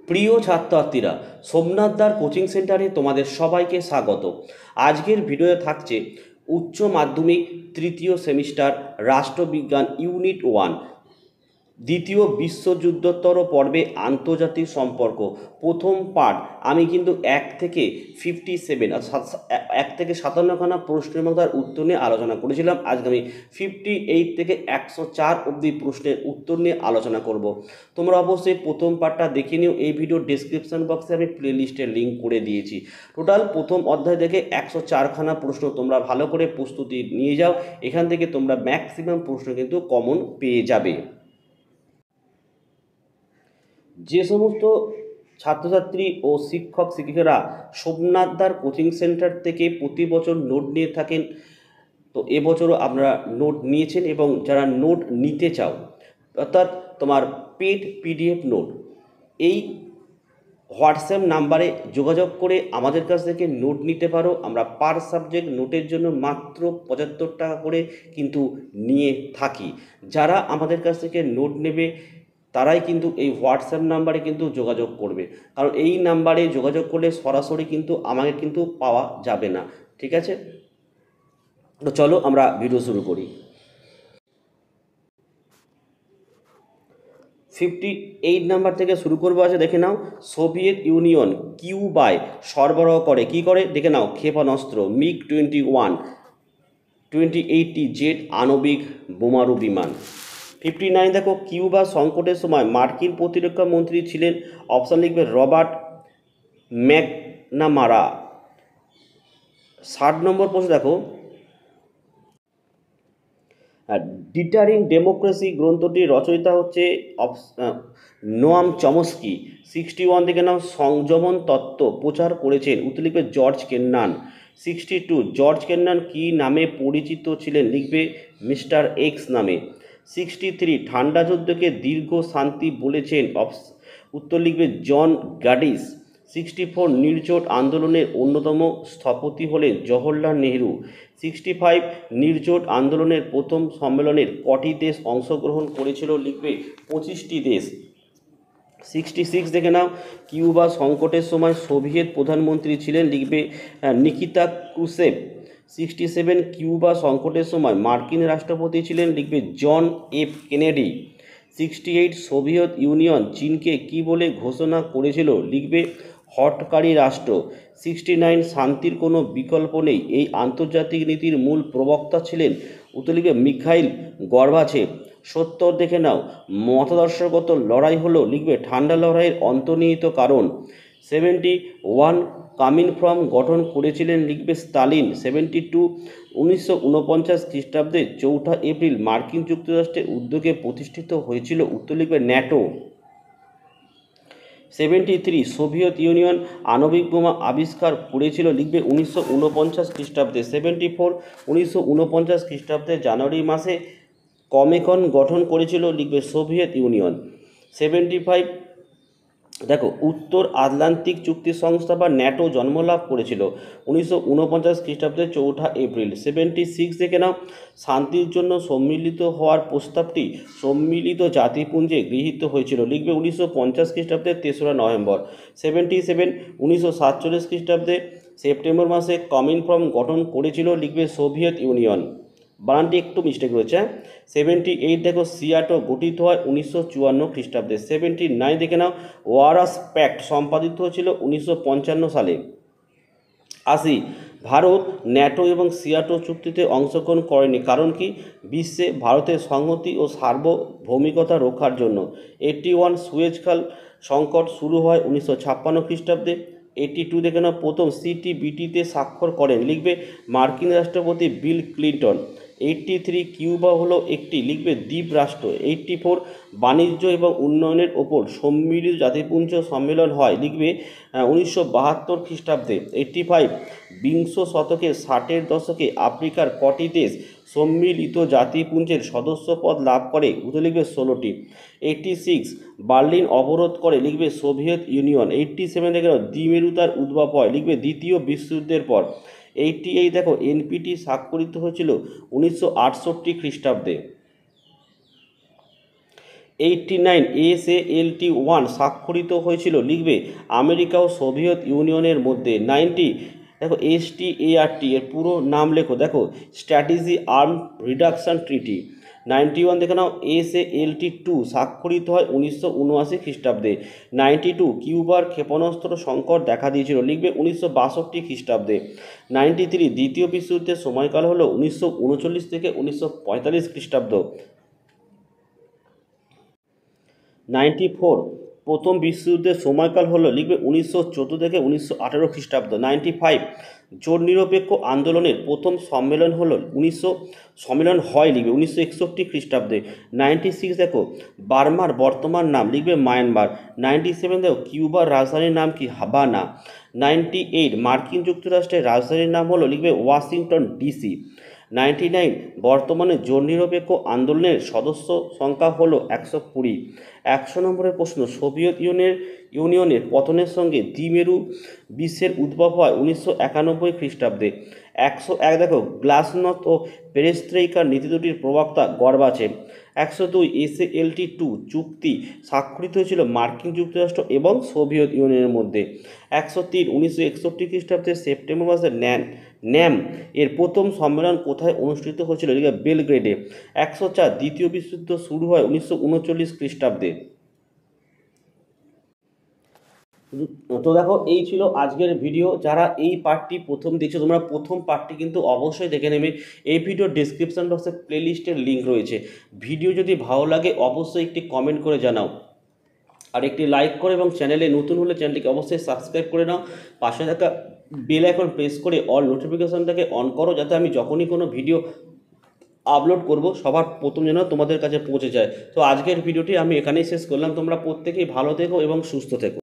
প্রিয় ছাত্রছাত্রীরা, সোমনাথদার কোচিং সেন্টারে তোমাদের সবাইকে স্বাগত। আজকের ভিডিওতে থাকছে উচ্চ মাধ্যমিক তৃতীয় সেমিস্টার রাষ্ট্রবিজ্ঞান ইউনিট 1 দ্বিতীয় বিশ্বযুদ্ধোত্তর পর্বে আন্তর্জাতিক সম্পর্ক প্রথম পার্ট। আমি কিন্তু 1 থেকে 57 1 থেকে 57খানা প্রশ্ন এবং তার উত্তর নিয়ে আলোচনা করেছিলাম। আজকে আমি 58 থেকে 104 অবধি প্রশ্নের উত্তর নিয়ে আলোচনা করব। তোমরা অবশ্যই প্রথম পার্টটা দেখে নিও। এই ভিডিও ডেসক্রিপশন বক্সে আমি প্লেলিস্টের লিঙ্ক করে দিয়েছি। টোটাল প্রথম অধ্যায় থেকে 104খানা প্রশ্ন তোমরা ভালো করে প্রস্তুতি নিয়ে যাও। এখান থেকে তোমরা ম্যাক্সিমাম প্রশ্ন কিন্তু কমন পেয়ে যাবে। যে সমস্ত ছাত্রছাত্রী ও শিক্ষক শিক্ষিকারা সোমনাথদার কোচিং সেন্টার থেকে প্রতি বছর নোট নিয়ে থাকেন, তো এবছরও আপনারা নোট নিয়েছেন এবং যারা নোট নিতে চাও, অর্থাৎ তোমার পেড পিডিএফ নোট, এই হোয়াটসঅ্যাপ নাম্বারে যোগাযোগ করে আমাদের কাছ থেকে নোট নিতে পারো। আমরা পার সাবজেক্ট নোটের জন্য মাত্র 75 টাকা করে কিন্তু নিয়ে থাকি। যারা আমাদের কাছ থেকে নোট নেবে তারাই কিন্তু এই হোয়াটসঅ্যাপ নাম্বারে কিন্তু যোগাযোগ করবে, কারণ এই নাম্বারে যোগাযোগ করলে সরাসরি কিন্তু আমাকে কিন্তু পাওয়া যাবে না। ঠিক আছে, তো চলো আমরা ভিডিও শুরু করি। 58 নাম্বার থেকে শুরু করবো। আছে দেখে নাও, সোভিয়েত ইউনিয়ন কিউবায় সরবরাহ করে, কি করে দেখে নাও, ক্ষেপণাস্ত্র মিগ 21 2080 জেট আণবিক বোমারু বিমান। 59 দেখো, কিউবা সংকটের সময় মার্কিন প্রতিরক্ষা মন্ত্রী ছিলেন, অপশান লিখবে রবার্ট ম্যাকনামারা। 60 নম্বর প্রশ্ন দেখো, ডিটারিং ডেমোক্রেসি গ্রন্থটির রচয়িতা হচ্ছে নোয়াম চমস্কি। 61 দেখে নাও, সংযমন তত্ত্ব প্রচার করেছেন, উত্তর লিখবে জর্জ কেন্নান। 62 জর্জ কেন্নান কি নামে পরিচিত ছিলেন, লিখবে মিস্টার এক্স নামে। 63 ঠান্ডা যুদ্ধকে দীর্ঘ শান্তি বলেছেন, উত্তর লিখবে জন গাডিস। 64 নির্জোট আন্দোলনের অন্যতম স্থপতি হলেন জওহরলাল নেহরু। 65 নির্জোট আন্দোলনের প্রথম সম্মেলনের কটি দেশ অংশগ্রহণ করেছিল, লিখবে 25টি দেশ। 66 দেখে নাও, কিউবা সংকটের সময় সোভিয়েত প্রধানমন্ত্রী ছিলেন, লিখবে নিকিতা ক্রুশেভ। 67 কিউবা সংকটের সময় মার্কিন রাষ্ট্রপতি ছিলেন, লিখবে John F Kennedy. 68 Soviet Union চীনকে কি বলে ঘোষণা করেছিল, লিখবে হঠকারী রাষ্ট্র। 69 শান্তির কোনো বিকল্প নেই, এই আন্তর্জাতিক নীতির মূল প্রবক্তা ছিলেন, উত্তর লিখবে মিখাইল গর্বাচেভ। 70 দেখে নাও, মতাদর্শগত লড়াই হলো, লিখবে ঠান্ডা লড়াইয়ের অন্তর্নিহিত কারণ। 71 কামিন ফ্রম গঠন করেছিলেন, লিখবে স্টালিন। 72 1949 খ্রিস্টাব্দে 4 এপ্রিল মার্কিন যুক্তরাষ্ট্রের উদ্যোগে প্রতিষ্ঠিত হয়েছিল, উত্তর লিখবে ন্যাটো। 73 সোভিয়েত ইউনিয়ন আণবিক বোমা আবিষ্কার করেছিল, লিখবে 1949 খ্রিস্টাব্দে। 74 1949 খ্রিস্টাব্দে জানুয়ারি মাসে কমেকন গঠন করেছিল, লিখবে সোভিয়েত ইউনিয়ন। 75 দেখো, উত্তর আটলান্টিক চুক্তি সংস্থা বা ন্যাটো জন্মলাভ করেছিল 1949 খ্রিস্টাব্দে 4 এপ্রিল। 76 দেখে নাও, শান্তির জন্য সম্মিলিত হওয়ার প্রস্তাবটি সম্মিলিত জাতিপুঞ্জে গৃহীত হয়েছিল, লিখবে 1950 খ্রিস্টাব্দে 3রা নভেম্বর। 77 1947 খ্রিস্টাব্দে সেপ্টেম্বর মাসে কমিন ফর্ম গঠন করেছিল, লিখবে সোভিয়েত ইউনিয়ন। বানানটি একটু মিস্টেক রয়েছে। 78 দেখো, সিয়াটো গঠিত হয় 1954 খ্রিস্টাব্দে। 79 দেখে নাও, ওয়ারাস প্যাক্ট সম্পাদিত হয়েছিল 1955 সালে। 80 ভারত ন্যাটো এবং সিয়াটো চুক্তিতে অংশগ্রহণ করেনি, কারণ কি, বিশ্বে ভারতের সংহতি ও সার্বভৌমিকতা রক্ষার জন্য। 81 সুয়েজ খাল সংকট শুরু হয় 1956 খ্রিস্টাব্দে। 82 দেখে নাও, প্রথম সিটিবিটিতে স্বাক্ষর করেন, লিখবে মার্কিন রাষ্ট্রপতি বিল ক্লিন্টন। 83 কিউবা হলো একটি, লিখবে দ্বীপ রাষ্ট্র। 84 বাণিজ্য এবং উন্নয়নের ওপর সম্মিলিত জাতিপুঞ্জ সম্মেলন হয়, লিখবে 1972 খ্রিস্টাব্দে। 85 বিংশ শতকের 60-এর দশকে আফ্রিকার কটি দেশ সম্মিলিত জাতিপুঞ্জের সদস্যপদ লাভ করে, উত্তর লিখবে 16টি। 86 বার্লিন অবরোধ করে, লিখবে সোভিয়েত ইউনিয়ন। 87 দেখে দ্বিমেরুতার উদ্ভব হয়, লিখবে দ্বিতীয় বিশ্বযুদ্ধের পর। 88 দেখো, এনপিটি স্বাক্ষরিত হয়েছিল 1968 খ্রিস্টাব্দে। 89 SALT-1 স্বাক্ষরিত হয়েছিল, লিখবে আমেরিকা ও সোভিয়েত ইউনিয়নের মধ্যে। 90 দেখো START এর পুরো নাম লেখো, দেখো স্ট্র্যাটেজি আর্ম রিডাকশন ট্রিটি। 91 দেখে নাও SALT-2 স্বাক্ষরিত হয় 1979 খ্রিস্টাব্দে। 92 কিউবার ক্ষেপণাস্ত্র সংকট দেখা দিয়েছিল, লিখবে 1962 খ্রিস্টাব্দে। 93 দ্বিতীয় বিশ্বযুদ্ধের সময়কাল হলো 1939 থেকে 1945 খ্রিস্টাব্দ। 94 প্রথম বিশ্বযুদ্ধের সময়কাল হলো, লিখবে 1914 থেকে 1918 খ্রিস্টাব্দ। 95 জোট নিরপেক্ষ আন্দোলনের প্রথম সম্মেলন হলো সম্মেলন হয়, লিখবে 1961 খ্রিস্টাব্দে। 96 দেখো বার্মার বর্তমান নাম, লিখবে মায়ানমার। 97 দেখো কিউবার রাজধানীর নাম কি, হাভানা। 98 মার্কিন যুক্তরাষ্ট্রের রাজধানীর নাম হলো, লিখবে ওয়াশিংটন DC। 99 বর্তমানে জোট নিরপেক্ষ আন্দোলনের সদস্য সংখ্যা হলো 120। 100 নম্বরের প্রশ্ন, সোভিয়েত ইউনিয়নের পতনের সঙ্গে দ্বিমেরু বিশ্বের উদ্ভব হয় 1991 খ্রিস্টাব্দে। 101 দেখো গ্লাসনস্ত ও পেরেস্ত্রেইকার নীতি দুটির প্রবক্তা গর্বাচেভ। 102 SALT-2 চুক্তি স্বাক্ষরিত হয়েছিল মার্কিন যুক্তরাষ্ট্র এবং সোভিয়েত ইউনিয়নের মধ্যে। 103 1961 খ্রিস্টাব্দের সেপ্টেম্বর মাসে ন্যাম এর প্রথম সম্মেলন কোথায় অনুষ্ঠিত হয়েছিল, বেলগ্রেডে। 104 দ্বিতীয় বিশ্বযুদ্ধ শুরু হয় 1939 খ্রিস্টাব্দে। তো দেখো এই ছিল আজকের ভিডিও। যারা এই পার্টটি প্রথম দেখছো, তোমরা প্রথম পার্টটি কিন্তু অবশ্যই দেখে নেবে। এই ভিডিও ডিসক্রিপশন বক্সে প্লেলিস্টের লিঙ্ক রয়েছে। ভিডিও যদি ভালো লাগে অবশ্যই একটি কমেন্ট করে জানাও, আর একটি লাইক করো, এবং চ্যানেলে নতুন হলে চ্যানেলটিকে অবশ্যই সাবস্ক্রাইব করে নাও। পাশে থাকা বেল আইকন প্রেস করে অল নোটিফিকেশনটাকে অন করো, যাতে আমি যখনই কোনো ভিডিও আপলোড করব সবার প্রথম যেন তোমাদের কাছে পৌঁছে যায়। তো আজকের ভিডিওটি আমি এখানেই শেষ করলাম। তোমরা প্রত্যেকেই ভালো থেকো এবং সুস্থ থেকো।